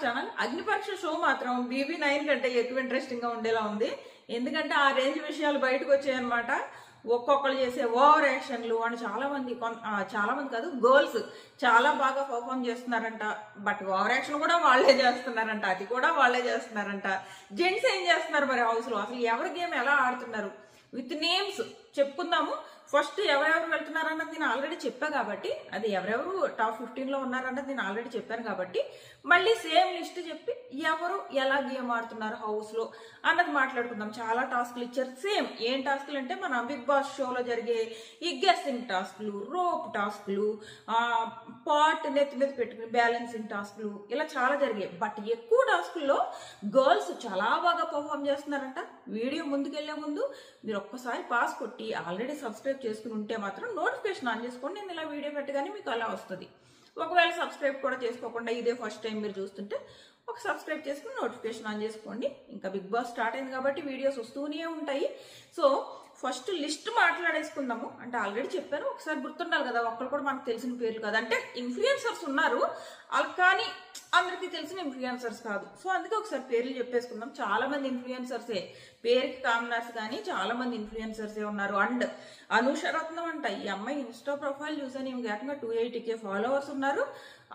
Channel. అగ్నిపరీక్ష show మాత్రం BB9 కంటే ఎక్కువ ఇంట్రెస్టింగ్ గా ఉండేలా ఉంది. ఎందుకంటే ఆ రేంజ్ విషయాలు బయటకు వచ్చాయన్నమాట. ఒక్కొక్కరు చేసే ఓవర్ యాక్షన్లు అని చాలా మంది కాదు, గర్ల్స్ చాలా బాగా పర్ఫామ్ చేస్తున్నారంట. బట్ ఓవర్ యాక్షన్ కూడా వాళ్లే చేస్తున్నారంట, అది కూడా వాళ్లే చేస్తున్నారంట. జెంట్స్ ఏం చేస్తున్నారు మరి హౌస్ లో? అసలు ఎవరి గేమ్ ఎలా ఆడుతున్నారు? With names చెప్పుకుందాము. ఫస్ట్ ఎవరెవరు వెళ్తున్నారన్నది నేను ఆల్రెడీ చెప్పా కాబట్టి, అది ఎవరెవరు టాప్ 15 లో ఉన్నారన్నది నేను ఆల్రెడీ చెప్పాను కాబట్టి, మళ్ళీ సేమ్ లిస్ట్ చెప్పి ఎవరు ఎలా గేమ్ ఆడుతున్నారు హౌస్ లో అన్నది మాట్లాడుకుందాం. చాలా టాస్క్లు ఇచ్చారు. సేమ్ ఏం టాస్క్లు అంటే మన బిగ్ బాస్ షోలో జరిగే ఈ గెస్సింగ్ టాస్క్లు, రోప్ టాస్క్లు, పాట్ నెత్తి మీద పెట్టుకుని బ్యాలెన్సింగ్ టాస్క్లు, ఇలా చాలా జరిగాయి. బట్ ఎక్కువ టాస్కుల్లో గర్ల్స్ చాలా బాగా పర్ఫామ్ చేస్తున్నారంట. వీడియో ముందుకెళ్లే ముందు మీరు ఒక్కసారి పాస్ కొట్టి ఆల్రెడీ సబ్స్క్రైబ్ చేసుకుని ఉంటే మాత్రం నోటిఫికేషన్ ఆన్ చేసుకోండి. నేను ఇలా వీడియో పెట్టగానే మీకు అలా వస్తుంది. ఒకవేళ సబ్స్క్రైబ్ కూడా చేసుకోకుండా ఇదే ఫస్ట్ టైం మీరు చూస్తుంటే ఒక సబ్స్క్రైబ్ చేసుకుని నోటిఫికేషన్ ఆన్ చేసుకోండి. ఇంకా బిగ్ బాస్ స్టార్ట్ అయింది కాబట్టి వీడియోస్ వస్తూనే ఉంటాయి. సో ఫస్ట్ లిస్ట్ మాట్లాడేసుకుందాము. అంటే ఆల్రెడీ చెప్పాను, ఒకసారి గుర్తుండాలి కదా, ఒక్కరు కూడా మనకు తెలిసిన పేర్లు కాదు. అంటే ఇన్ఫ్లుయెన్సర్స్ ఉన్నారు కానీ అందరికీ తెలిసిన ఇన్ఫ్లుయెన్సర్స్ కాదు. సో అందుకే ఒకసారి పేర్లు చెప్పేసుకుందాం. చాలా మంది ఇన్ఫ్లుయెన్సర్సే, పేరుకి కామనర్స్ కానీ చాలా మంది ఇన్ఫ్లుయెన్సర్సే ఉన్నారు. అండ్ అనూష రత్నం అంట, ఈ అమ్మాయి ఇన్స్టా ప్రొఫైల్ చూసాను, ఈమె ఏకంగా 280K ఫాలోవర్స్ ఉన్నారు.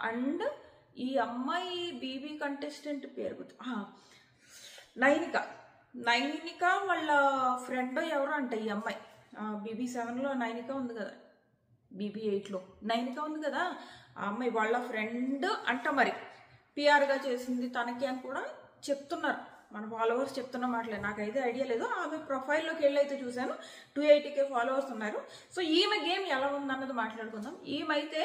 అండ్ ఈ అమ్మాయి బీబీ కంటెస్టెంట్ పేరు నైనిక వాళ్ళ ఫ్రెండ్ ఎవరు అంట ఈ అమ్మాయి. BB7లో నైనిక ఉంది కదా, BB8లో నైనిక ఉంది కదా, ఆ అమ్మాయి వాళ్ళ ఫ్రెండ్ అంట. మరి పిఆర్గా చేసింది తనకి అని కూడా చెప్తున్నారు మన ఫాలోవర్స్, చెప్తున్న మాటలే. నాకైతే ఐడియా లేదు. ఆమె ప్రొఫైల్లోకి వెళ్ళి అయితే చూశాను 280K ఫాలోవర్స్ ఉన్నారు. సో ఈమె గేమ్ ఎలా ఉందన్నది మాట్లాడుకుందాం. ఈమెయితే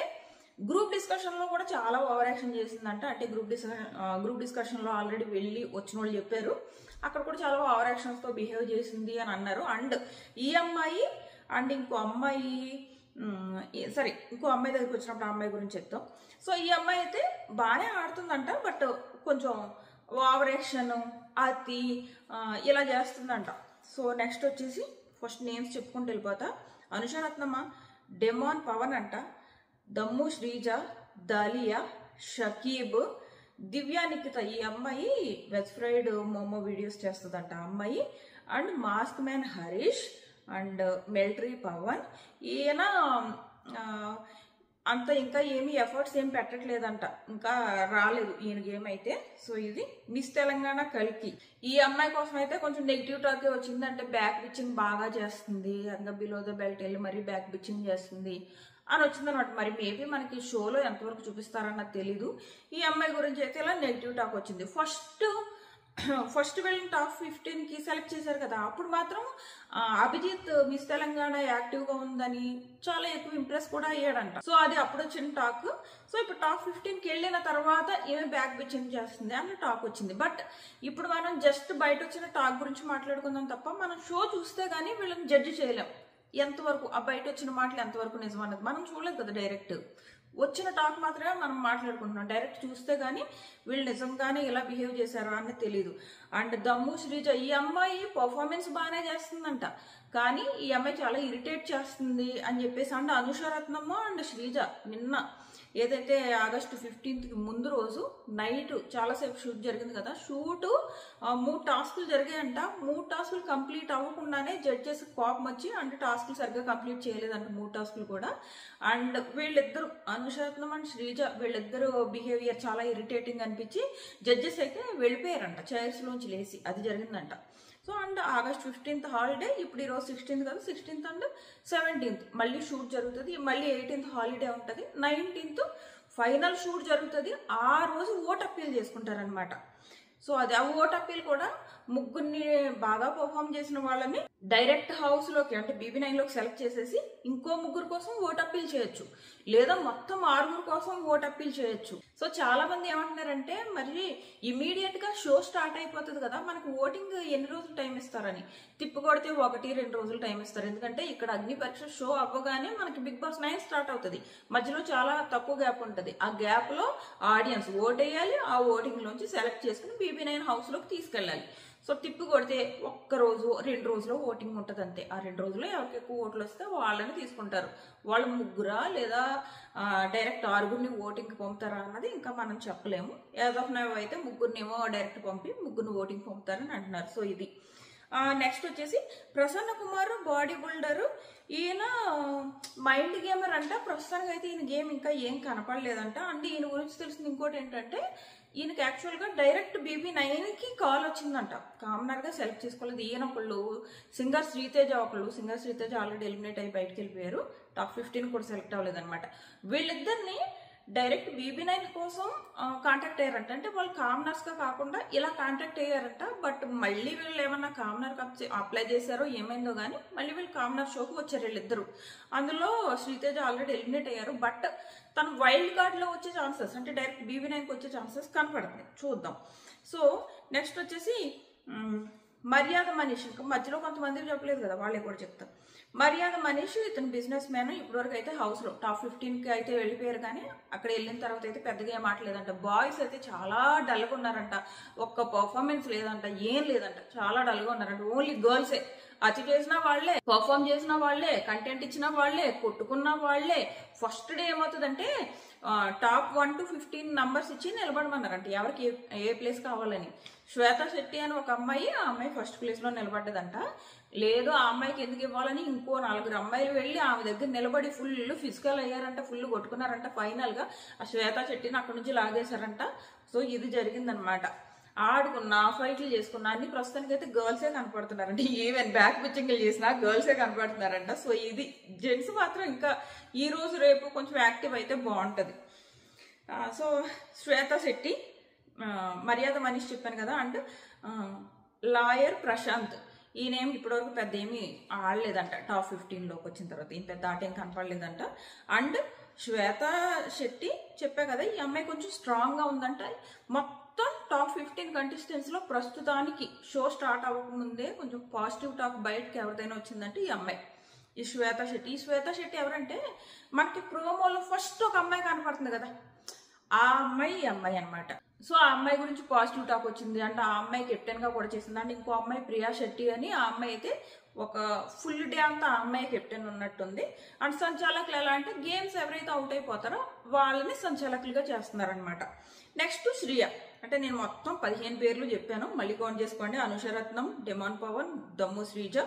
గ్రూప్ డిస్కషన్లో కూడా చాలా ఓవర్ యాక్షన్ చేసిందంట. అంటే గ్రూప్ డిస్కషన్లో ఆల్రెడీ వెళ్ళి వచ్చిన వాళ్ళు చెప్పారు, అక్కడ కూడా చాలా ఓవర్ యాక్షన్స్తో బిహేవ్ చేసింది అని అన్నారు. అండ్ ఈ అమ్మాయి అండ్ ఇంకో అమ్మాయి దగ్గరికి వచ్చినప్పుడు ఆ అమ్మాయి గురించి చెప్తాం. సో ఈ అమ్మాయి అయితే బాగానే ఆడుతుందంట, బట్ కొంచెం ఓవర్ యాక్షన్ అతి ఇలా చేస్తుందంట. సో నెక్స్ట్ వచ్చేసి ఫస్ట్ నేమ్స్ చెప్పుకుంటూ వెళ్ళిపోతా. అనుష రత్నమ్మ, డెమాన్ పవన్ అంట, దమ్ము శ్రీజ, దాలియా, షకీబ్, దివ్యా నిఖిత, ఈ అమ్మాయి వెజ్ ఫ్రైడ్ మోమో వీడియోస్ చేస్తుందంట ఆ అమ్మాయి. And mask man Harish and military Pavan. ఈయన అంత ఇంకా ఏమీ ఎఫర్ట్స్ ఏం పెట్టట్లేదంట, ఇంకా రాలేదు ఈయన గేమ్ అయితే. సో ఇది మిస్ తెలంగాణ కల్కి. ఈ అమ్మాయి కోసం అయితే కొంచెం నెగిటివ్ టాక్ వచ్చింది. అంటే బ్యాక్ బిచ్చింగ్ బాగా చేస్తుంది, ఇంకా బిలో ద బెల్ట్ వెళ్ళి మరీ బ్యాక్ బిచ్చింగ్ చేస్తుంది అని వచ్చిందనమాట. మరి మేబీ మనకి షోలో ఎంతవరకు చూపిస్తారన్నది తెలీదు. ఈ అమ్మాయి గురించి అయితే ఇలా నెగిటివ్ టాక్ వచ్చింది. ఫస్ట్ వెళ్ళిన టాప్ 15కి సెలెక్ట్ చేశారు కదా, అప్పుడు మాత్రం అభిజిత్ మిస్ తెలంగాణ యాక్టివ్గా ఉందని చాలా ఎక్కువ ఇంప్రెస్ కూడా అయ్యాడంట. సో అది అప్పుడు వచ్చిన టాక్. సో ఇప్పుడు టాప్ 15కి వెళ్ళిన తర్వాత ఏమి బ్యాక్ బిచ్చింగ్ చేస్తుంది అన్న టాక్ వచ్చింది. బట్ ఇప్పుడు మనం జస్ట్ బయట వచ్చిన టాక్ గురించి మాట్లాడుకుందాం తప్ప మనం షో చూస్తే గానీ వీళ్ళని జడ్జి చేయలేం. ఎంతవరకు ఆ బయట వచ్చిన మాటలు ఎంతవరకు నిజం అన్నది మనం చూడలేదు కదా. డైరెక్ట్ వచ్చిన టాక్ మాత్రమే మనం మాట్లాడుకుంటున్నాం. డైరెక్ట్ చూస్తే గానీ వీళ్ళు నిజంగానే ఇలా బిహేవ్ చేశారా అని తెలియదు. అండ్ దమ్ము శ్రీజ, ఈ అమ్మాయి పర్ఫార్మెన్స్ బాగానే చేస్తుందంట, కానీ ఈ అమ్మాయి చాలా ఇరిటేట్ చేస్తుంది అని చెప్పేసి. అండ్ అనుష రత్నమ్మ అండ్ శ్రీజ నిన్న ఏదైతే ఆగస్టు 15కి ముందు రోజు నైట్ చాలాసేపు షూట్ జరిగింది కదా, షూట్ 3 టాస్కులు జరిగాయంట. 3 టాస్కులు కంప్లీట్ అవ్వకుండానే జడ్జెస్ కోపం వచ్చి అంటే టాస్కులు సరిగ్గా కంప్లీట్ చేయలేదంట 3 టాస్కులు కూడా. అండ్ వీళ్ళిద్దరు అనుషరత్నం అండ్ శ్రీజ వీళ్ళిద్దరు బిహేవియర్ చాలా ఇరిటేటింగ్ అనిపించి జడ్జెస్ అయితే వెళ్ళిపోయారంట చైర్స్ లోంచి లేసి. అది జరిగిందంట. So and August 15th holiday, ఇప్పుడు ఈరోజు 16th కదా, 16th అండ్ 17th మళ్ళీ షూట్ జరుగుతుంది. మళ్ళీ 18th హాలిడే ఉంటుంది, 19th ఫైనల్ షూట్ జరుగుతుంది. ఆ రోజు ఓట్ అప్పీల్ చేసుకుంటారనమాట. సో అది ఆ ఓట్ అప్పీల్ కూడా ముగ్గురిని బాగా పర్ఫామ్ చేసిన వాళ్ళని డైరెక్ట్ హౌస్ లోకి అంటే BB9లోకి సెలెక్ట్ చేసేసి ఇంకో ముగ్గురు కోసం ఓట్ అప్పీల్ చేయొచ్చు, లేదా మొత్తం 6 కోసం ఓట్ అప్పీల్ చేయొచ్చు. సో చాలా మంది ఏమంటున్నారంటే మరి ఇమీడియట్ గా షో స్టార్ట్ అయిపోతుంది కదా, మనకు ఓటింగ్ ఎన్ని రోజులు టైం ఇస్తారని. తిప్పుకొడితే 1-2 రోజులు టైం ఇస్తారు. ఎందుకంటే ఇక్కడ అగ్ని పరీక్ష షో అవ్వగానే మనకి బిగ్ బాస్ 9 స్టార్ట్ అవుతుంది. మధ్యలో చాలా తక్కువ గ్యాప్ ఉంటుంది. ఆ గ్యాప్ లో ఆడియన్స్ ఓట్ వేయాలి, ఆ ఓటింగ్ లోంచి సెలెక్ట్ చేసుకుని BB9 హౌస్లోకి తీసుకెళ్ళాలి. సో టిప్పు కొడితే ఒక్క రోజు 2 రోజులు ఓటింగ్ ఉంటుంది అంతే. ఆ 2 రోజుల్లో ఎవరికి ఎక్కువ ఓట్లు వస్తే వాళ్ళని తీసుకుంటారు. వాళ్ళు ముగ్గురా లేదా డైరెక్ట్ 6గురిని ఓటింగ్కి పంపుతారా అన్నది ఇంకా మనం చెప్పలేము. యాజ్ ఆఫ్ నౌ అయితే ముగ్గురినేమో డైరెక్ట్ పంపి ముగ్గురిని ఓటింగ్ పంపుతారని అంటున్నారు. సో ఇది నెక్స్ట్ వచ్చేసి ప్రసన్న కుమార్ బాడీ బిల్డరు. ఈయన మైండ్ గేమర్ అంట. ప్రస్తుతానికి అయితే ఈయన గేమ్ ఇంకా ఏం కనపడలేదంట. అంటే ఈయన గురించి తెలిసింది ఇంకోటి ఏంటంటే ఈయనకి యాక్చువల్గా డైరెక్ట్ BB9కి కాల్ వచ్చిందంట. కామనర్గా సెలెక్ట్ చేసుకోలేదు. ఈయన ఒకళ్ళు సింగర్ శ్రీతేజ ఆల్రెడీ ఎలిమినేట్ అయ్యి బయటకు వెళ్ళిపోయారు. టాప్ 15 కూడా సెలెక్ట్ అవ్వలేదన్నమాట. వీళ్ళిద్దరిని డైరెక్ట్ BB9 కోసం కాంటాక్ట్ అయ్యారంట. అంటే వాళ్ళు కామనర్స్గా కాకుండా ఇలా కాంటాక్ట్ అయ్యారంట. బట్ మళ్ళీ వీళ్ళు ఏమన్నా కామనర్ అప్లై చేశారో ఏమైందో కానీ మళ్ళీ వీళ్ళు కామనర్ షోకి వచ్చారు వీళ్ళిద్దరు. అందులో శ్రీతేజ ఆల్రెడీ ఎలిమినేట్ అయ్యారు. బట్ తను వైల్డ్ కార్డ్లో వచ్చే ఛాన్సెస్ అంటే డైరెక్ట్ BB9కి వచ్చే ఛాన్సెస్ కనపడుతుంది. చూద్దాం. సో నెక్స్ట్ వచ్చేసి మర్యాద మనీష్. ఇంకా మధ్యలో కొంతమందికి చెప్పలేదు కదా, వాళ్ళే కూడా చెప్తారు. మర్యాద మనీష్ ఇతను బిజినెస్ మ్యాన్. ఇప్పటివరకు అయితే హౌస్లో టాప్ 15కి అయితే వెళ్ళిపోయారు. కానీ అక్కడ వెళ్ళిన తర్వాత అయితే పెద్దగా ఏం ఆటలేదంట. బాయ్స్ అయితే చాలా డల్గా ఉన్నారంట. ఒక్క పర్ఫార్మెన్స్ లేదంట, ఏం లేదంట. చాలా డల్గా ఉన్నారంట. ఓన్లీ గర్ల్సే. అతి చేసిన వాళ్లే, పర్ఫార్మ్ చేసిన వాళ్లే, కంటెంట్ ఇచ్చిన వాళ్లే, కొట్టుకున్న వాళ్లే. ఫస్ట్ డే ఏమవుతుందంటే టాప్ 1 to 15 నంబర్స్ ఇచ్చి నిలబడమన్నారంట ఎవరికి ఏ ప్లేస్ కావాలని. శ్వేత శెట్టి అని ఒక అమ్మాయి, ఆ అమ్మాయి ఫస్ట్ ప్లేస్లో నిలబడ్డదంట. లేదు ఆ అమ్మాయికి ఎందుకు ఇవ్వాలని ఇంకో 4 అమ్మాయిలు వెళ్ళి ఆమె దగ్గర నిలబడి ఫుల్ ఫిజికల్ అయ్యారంట, ఫుల్ కొట్టుకున్నారంట. ఫైనల్గా ఆ శ్వేత శెట్టిని అక్కడి నుంచి లాగేశారంట. సో ఇది జరిగిందనమాట. ఆడుకున్నా, ఫైట్లు చేసుకున్నా అన్ని ప్రస్తుతానికి అయితే గర్ల్సే కనపడుతున్నారంట. ఈవెన్ బ్యాక్ పిచ్చింగ్లు చేసినా గర్ల్సే కనపడుతున్నారంట. సో ఇది జెంట్స్ మాత్రం ఇంకా ఈ రోజు రేపు కొంచెం యాక్టివ్ అయితే బాగుంటుంది. సో శ్వేత శెట్టి, మర్యాద మనీష్ చెప్పాను కదా. అండ్ లాయర్ ప్రశాంత్, ఈయనేం ఇప్పటివరకు పెద్ద ఏమి ఆడలేదంట. టాప్ 15లోకి వచ్చిన తర్వాత ఈయన పెద్ద ఆట ఏం కనపడలేదంట. అండ్ శ్వేత శెట్టి చెప్పా కదా, ఈ అమ్మాయి కొంచెం స్ట్రాంగ్గా ఉందంట. మొత్తం టాప్ 15 కంటెస్టెంట్స్లో ప్రస్తుతానికి షో స్టార్ట్ అవ్వకముందే కొంచెం పాజిటివ్ టాక్ బయటకి ఎవరిదైనా వచ్చిందంటే ఈ అమ్మాయి, ఈ శ్వేత శెట్టి. ఈ శ్వేత శెట్టి ఎవరంటే మనకి ప్రోమోలో ఫస్ట్ ఒక అమ్మాయి కనపడుతుంది కదా, ఆ అమ్మాయి ఈ అమ్మాయి అనమాట. సో ఆ అమ్మాయి గురించి పాజిటివ్ టాక్ వచ్చింది. అంటే ఆ అమ్మాయి కెప్టెన్గా కూడా చేసింది. అంటే ఇంకో అమ్మాయి ప్రియా శెట్టి అని, ఆ అమ్మాయి అయితే ఒక ఫుల్ డే అంతా ఆ అమ్మాయి కెప్టెన్ ఉన్నట్టుంది. అండ్ సంచాలకులు ఎలా అంటే గేమ్స్ ఎవరైతే అవుట్ అయిపోతారో వాళ్ళని సంచాలకులుగా చేస్తున్నారనమాట. నెక్స్ట్ శ్రియ. అంటే నేను మొత్తం 15 పేర్లు చెప్పాను, మళ్ళీ కౌంట్ చేసుకోండి. అనుషరత్నం, demon Pavan, Dammu Srija,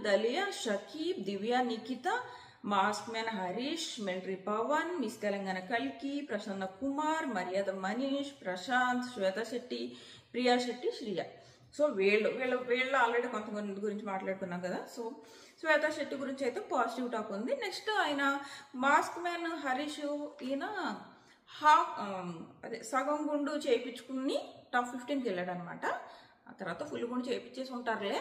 Dalia, Shakib, Divya, Nikhita, mask man Harish, military Pavan, Miss Telangana కల్కి, ప్రసన్న కుమార్, మర్యాద మనీష్, ప్రశాంత్, శ్వేత శెట్టి, ప్రియా శెట్టి, శ్రియ. సో వీళ్ళు ఆల్రెడీ కొంతమంది గురించి మాట్లాడుకున్నాం కదా. సో శ్వేత శెట్టి గురించి అయితే పాజిటివ్ టాక్ ఉంది. నెక్స్ట్ ఆయన మాస్క్ మ్యాన్ హరీష్, ఈయన సగం గుండు చేయించుకుని టాప్ 15కి వెళ్ళాడు అనమాట. ఆ తర్వాత ఫుల్ గుండు చేయించేసి ఉంటారులే.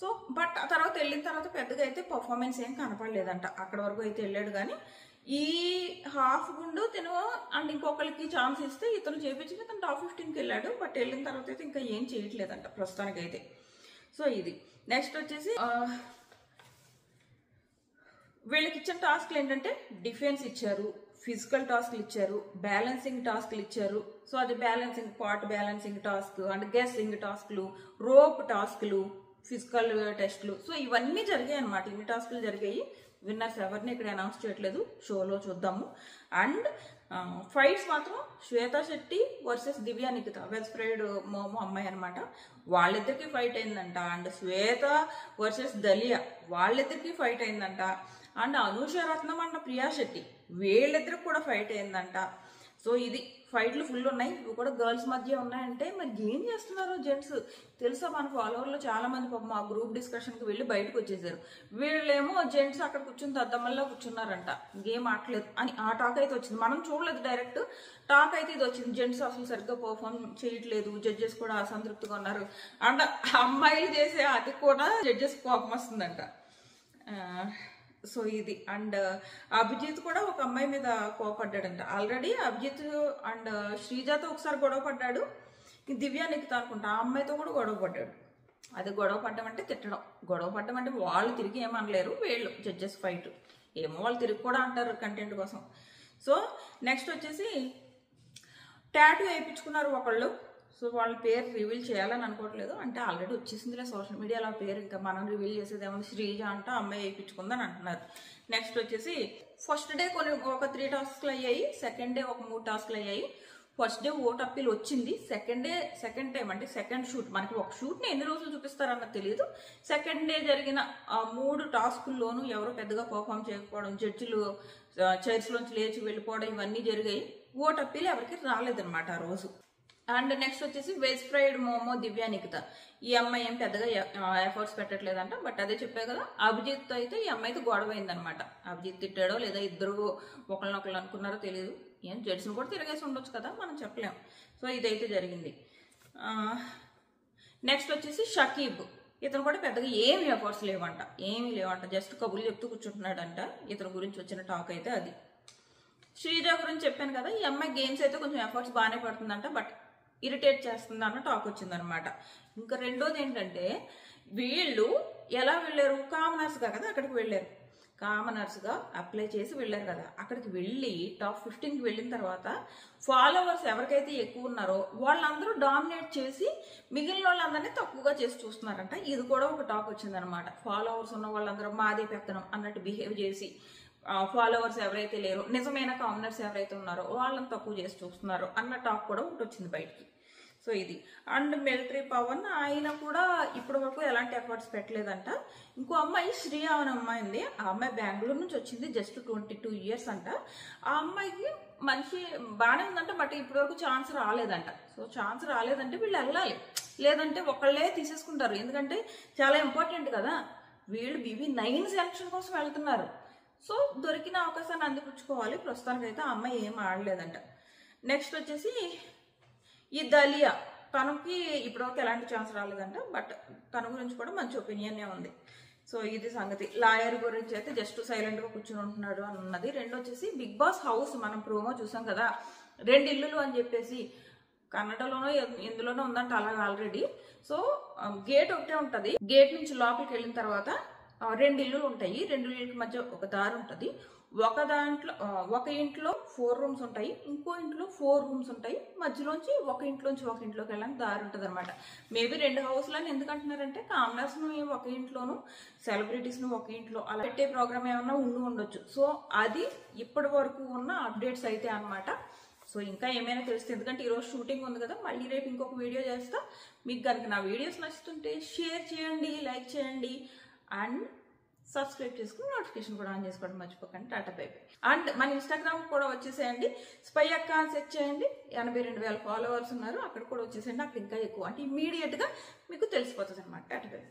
సో బట్ ఆ తర్వాత వెళ్ళిన తర్వాత పెద్దగా అయితే పర్ఫార్మెన్స్ ఏం కనపడలేదంట. అక్కడ వరకు అయితే వెళ్ళాడు. కానీ ఈ హాఫ్ గుండు తిను అండ్ ఇంకొకరికి ఛాన్స్ ఇస్తే ఇతను చేయించి ఇతను టాప్ 15కి వెళ్ళాడు. బట్ వెళ్ళిన తర్వాత అయితే ఇంకా ఏం చేయట్లేదంట ప్రస్తుతానికి అయితే. సో ఇది నెక్స్ట్ వచ్చేసి వీళ్ళకి ఇచ్చిన టాస్క్లు ఏంటంటే డిఫెన్స్ ఇచ్చారు, ఫిజికల్ టాస్క్లు ఇచ్చారు, బ్యాలెన్సింగ్ టాస్క్లు ఇచ్చారు. సో అది balancing, part balancing task and guessing టాస్క్లు, రోప్ టాస్క్లు, ఫిజికల్ టెస్ట్లు. సో ఇవన్నీ జరిగాయి అనమాట. ఇన్ని టాస్క్లు జరిగాయి. విన్నర్స్ ఎవరిని ఇక్కడ అనౌన్స్ చేయట్లేదు, షోలో చూద్దాము. అండ్ ఫైట్స్ మాత్రం శ్వేత శెట్టి వర్సెస్ దివ్య నిఖిత, వెల్ స్ప్రెడ్ మోమో అమ్మాయి అనమాట. వాళ్ళిద్దరికి ఫైట్ అయిందంట. అండ్ శ్వేత వర్సెస్ దలియా, వాళ్ళిద్దరికి ఫైట్ అయిందంట. అండ్ అనుషరత్నం అండ్ ప్రియా శెట్టి, వీళ్ళిద్దరికి కూడా ఫైట్ అయిందంట. సో ఇది ఫైట్లు ఫుల్ ఉన్నాయి. ఇవి కూడా గర్ల్స్ మధ్య ఉన్నాయంటే మరి ఏం చేస్తున్నారు జెంట్స్ తెలుసా? మన ఫాలోవర్లో చాలా మంది పాపం మా గ్రూప్ డిస్కషన్కి వెళ్ళి బయటకు వచ్చేసారు. వీళ్ళేమో జెంట్స్ అక్కడ కూర్చుని దద్దమ్మల్లో కూర్చున్నారంట, గేమ్ ఆడలేదు అని ఆ టాక్ అయితే వచ్చింది. మనం చూడలేదు, డైరెక్ట్ టాక్ అయితే ఇది వచ్చింది. జెంట్స్ అసలు సరిగ్గా పర్ఫామ్ చేయట్లేదు, జడ్జెస్ కూడా అసంతృప్తిగా ఉన్నారు. అండ్ అమ్మాయిలు చేసే అది కూడా జడ్జెస్ కోపం వస్తుందంట. సో ఇది. అండ్ అభిజిత్ కూడా ఒక అమ్మాయి మీద కోపడ్డాడంట. ఆల్రెడీ అభిజిత్ అండ్ శ్రీజాతో ఒకసారి గొడవ పడ్డాడు. దివ్య నిఖిత అనుకుంటా ఆ అమ్మాయితో కూడా గొడవ పడ్డాడు. అది గొడవ పడ్డం అంటే తిట్టడం, గొడవ పడ్డం అంటే వాళ్ళు తిరిగి ఏమనలేరు, వీళ్ళు జడ్జెస్ ఫైట్ ఏమో వాళ్ళు తిరిగి కూడా అంటారు కంటెంట్ కోసం. సో నెక్స్ట్ వచ్చేసి టాటూ వేయించుకున్నారు ఒకళ్ళు. సో వాళ్ళ పేరు రివీల్ చేయాలని అనుకోవట్లేదు, అంటే ఆల్రెడీ వచ్చేసిందిలే సోషల్ మీడియాలో ఆ పేరు, ఇంకా మనం రివీల్ చేసేదేమో. శ్రీజ అంట అమ్మాయి వేయించుకుందని అంటున్నారు. నెక్స్ట్ వచ్చేసి ఫస్ట్ డే ఒక 3 టాస్క్లు అయ్యాయి, సెకండ్ డే ఒక 3 టాస్క్లు అయ్యాయి. ఫస్ట్ డే ఓట్ అప్పీల్ వచ్చింది, సెకండ్ టైం అంటే సెకండ్ షూట్, మనకి ఒక షూట్ని ఎన్ని రోజులు చూపిస్తారన్నది తెలియదు. సెకండ్ డే జరిగిన 3 టాస్కుల్లోనూ ఎవరో పెద్దగా పర్ఫామ్ చేయకపోవడం, జడ్జిలు చైర్స్లోంచి లేచి వెళ్ళిపోవడం ఇవన్నీ జరిగాయి. ఓట్ అప్పీల్ ఎవరికి రాలేదన్నమాట ఆ రోజు. అండ్ నెక్స్ట్ వచ్చేసి వెజ్ ఫ్రైడ్ మోమో దివ్య నిఖిత. ఈ అమ్మాయి ఏం పెద్దగా ఎఫర్ట్స్ పెట్టట్లేదంట, బట్ అదే చెప్పే కదా, అభిజిత్ అయితే ఈ అమ్మాయితో గొడవ అయిందనమాట. అభిజిత్ తిట్టాడో లేదా ఇద్దరు ఒకళ్ళనొకళ్ళు అనుకున్నారో తెలియదు, ఏం జడ్జిని కూడా తిరగేసి ఉండొచ్చు కదా, మనం చెప్పలేం. సో ఇదైతే జరిగింది. నెక్స్ట్ వచ్చేసి షకీబ్, ఇతను కూడా పెద్దగా ఏమి ఎఫర్ట్స్ లేవంట, ఏమీ లేవంట, జస్ట్ కబుర్లు చెప్తూ కూర్చుంటున్నాడంట. ఇతని గురించి వచ్చిన టాక్ అయితే అది. శ్రీజ గురించి చెప్పాను కదా, ఈ అమ్మాయి గేమ్స్ అయితే కొంచెం ఎఫర్ట్స్ బాగానే పడుతుందంట, బట్ ఇరిటేట్ చేస్తుంది అన్న టాక్ వచ్చిందనమాట. ఇంకా రెండోది ఏంటంటే, వీళ్ళు ఎలా వెళ్ళారు, కామనర్స్గా కదా అక్కడికి వెళ్ళారు, కామనర్స్గా అప్లై చేసి వెళ్ళారు కదా, అక్కడికి వెళ్ళి టాప్ 15కి వెళ్ళిన తర్వాత ఫాలోవర్స్ ఎవరికైతే ఎక్కువ ఉన్నారో వాళ్ళందరూ డామినేట్ చేసి మిగిలిన వాళ్ళందరినీ తక్కువగా చేసి చూస్తున్నారంట. ఇది కూడా ఒక టాక్ వచ్చిందనమాట. ఫాలోవర్స్ ఉన్న వాళ్ళందరూ మాదే పెత్తనం అన్నట్టు బిహేవ్ చేసి, ఫాలోవర్స్ ఎవరైతే లేరో, నిజమైన కామనర్స్ ఎవరైతే ఉన్నారో వాళ్ళని తక్కువ చేసి చూస్తున్నారు అన్న టాక్ కూడా ఒకటి వచ్చింది బయటికి. సో ఇది. అండ్ మిలిటరీ పవన్, ఆయన కూడా ఇప్పటి వరకు ఎలాంటి ఎఫర్ట్స్ పెట్టలేదంట. ఇంకో అమ్మాయి శ్రీ అనే అమ్మాయి ఉంది, ఆ అమ్మాయి బెంగళూరు నుంచి వచ్చింది, జస్ట్ 22 years అంట. ఆ అమ్మాయికి మంచి బాగానే ఉందంట, బట్ ఇప్పటి వరకు ఛాన్స్ రాలేదంట. సో ఛాన్స్ రాలేదంటే వీళ్ళు వెళ్ళాలి, లేదంటే ఒకళ్ళే తీసేసుకుంటారు, ఎందుకంటే చాలా ఇంపార్టెంట్ కదా, వీళ్ళు BB9 సెలక్షన్ కోసం వెళ్తున్నారు. సో దొరికిన అవకాశాన్ని అందిపుచ్చుకోవాలి. ప్రస్తుతానికైతే ఆ అమ్మాయి ఏం ఆడలేదంట. నెక్స్ట్ వచ్చేసి ఈ దలియా, తనకి ఇప్పటివరకు ఎలాంటి ఛాన్స్ రాలేదంట, బట్ తన గురించి కూడా మంచి ఒపీనియన్ ఉంది. సో ఇది సంగతి. లాయర్ గురించి అయితే జస్ట్ సైలెంట్గా కూర్చుని ఉంటున్నాడు అని ఉన్నది. రెండు వచ్చేసి బిగ్ బాస్ హౌస్, మనం ప్రోమో చూసాం కదా, 2 ఇల్లులు అని చెప్పేసి, కన్నడలోనో ఇందులోనో ఉందంట అలాగే ఆల్రెడీ. సో గేట్ ఒకటే ఉంటుంది, గేట్ నుంచి లోపలికి వెళ్ళిన తర్వాత 2 ఇల్లులు ఉంటాయి, 2 ఇళ్ళకి మధ్య ఒక దారి ఉంటుంది. ఒక ఇంట్లో 4 rooms ఉంటాయి, ఇంకో ఇంట్లో 4 rooms ఉంటాయి, మధ్యలోంచి ఒక ఇంట్లోకి వెళ్ళడానికి దారి ఉంటుంది అనమాట. మేబీ 2 హౌస్లని ఎందుకు అంటున్నారంటే, కామనర్స్ను ఒక ఇంట్లోను, సెలబ్రిటీస్ను ఒక ఇంట్లో అలా పెట్టే ప్రోగ్రామ్ ఏమన్నా ఉండొచ్చు. సో అది ఇప్పటి వరకు ఉన్న అప్డేట్స్ అయితే అనమాట. సో ఇంకా ఏమైనా తెలుస్తుంది, ఎందుకంటే ఈరోజు షూటింగ్ ఉంది కదా, మళ్ళీ రేపు ఇంకొక వీడియో చేస్తా. మీకు కనుక నా వీడియోస్ నచ్చుతుంటే షేర్ చేయండి, లైక్ చేయండి, అండ్ సబ్స్క్రైబ్ చేసుకుని నోటిఫికేషన్ కూడా ఆన్ చేసుకోవడం మర్చిపోకండి. Tata bye by. అండ్ మన ఇన్స్టాగ్రామ్ కూడా వచ్చేసేయండి, స్పై అక్క అని సెర్చ్ చేయండి, 82,000 ఫాలోవర్స్ ఉన్నారు, అక్కడ కూడా వచ్చేసేయండి. అక్కడ ఇంకా ఎక్కువ, అంటే ఇమ్మీడియట్గా మీకు తెలిసిపోతుంది అనమాట. Tata bye by.